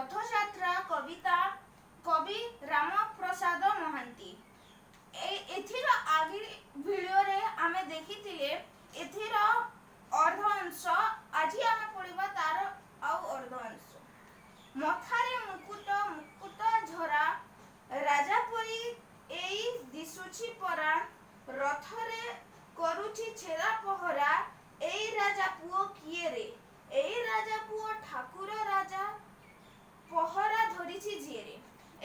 रथयात्रा कविता कवि राम प्रसाद महांती। एथिर आगे वीडियो रे आमे देखिथिले एथिर अर्ध अंश आज आमे पढिबा तार आउ अर्ध अंश। मथारे मुकुट मुकुट झरा राजा परी एई दिसुछि परा रथरे करुछि छेरा पहरा एई राजा पुओ किए रे एई राजा पुओ ठाकुर राजा पहरा धरिछि जिएरे।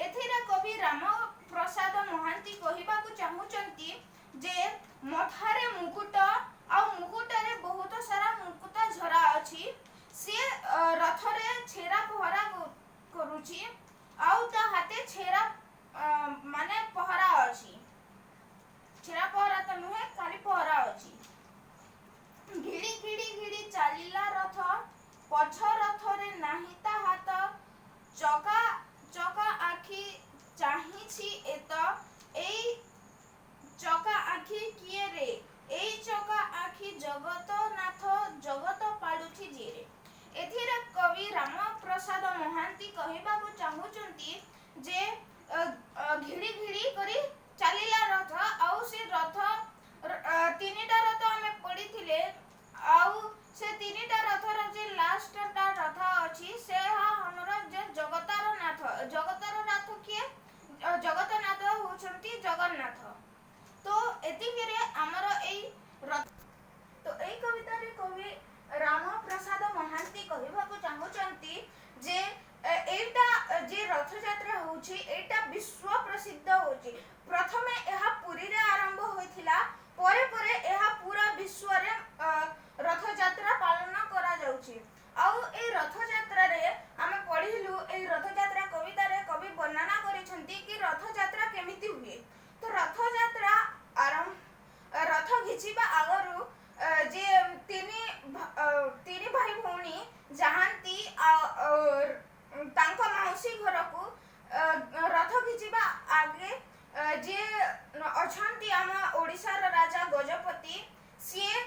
एथिरे कवि राम प्रसाद महांती कहिबाकु चाहुचंती जे मथारे मुकुट आ मुकुटरे बहुत सारा मुकुट झरा अछि से रथरे छेरा पहरा करुछि आउ ता हाथे छेरा माने पहरा अछि। छेरा पहरा त नुहे खाली पहरा अछि। घिड़ी घिड़ी घिड़ी चालिला रथ पछ रथरे नाही ता हाथ चका चका आखि चाहिछि एत एई चका आखि किए रे एई चका आखि जगतनाथ जगत पाडुछि जिरे। एथिरे कवि राम प्रसाद महांती कहिबाकु चाहुचंती जे घिड़ी घिड़ी करी चालिला रथ आउ से रथ तीनिटा रथ आमे पढिथिले आउ से तीनिटा रथर जे लास्ट टा रथ अछि से हमर जे जगतर नाथ किए जगतनाथ होचंती जगन्नाथ। तो एतिकेरे हमर एई रथ तो एई कविता रे कवि राम प्रसाद महांती कहिबाकु चाहुचंती जे एटा जे रथ यात्रा होछि एटा विश्व प्रसिद्ध होछि। प्रथमे एहा पुरी रे आरंभ होइथिला परे परे एहा पूरा विश्व रे रथ यात्रा पालन करा जाउछि। आउ ए रथ यात्रा रे आमे पढिलु ए रथ यात्रा कविता रे कवि वर्णना करिसंती कि रथ यात्रा केमिति हुए। तो रथ यात्रा आरंभ रथ घिचिबा आगरु जे तीनी भाई भौणी जाहांती तांको मौसी घरकू रथ घिचिबा आगे जे अछंती आम ओडिसा रा राजा गजपति सिए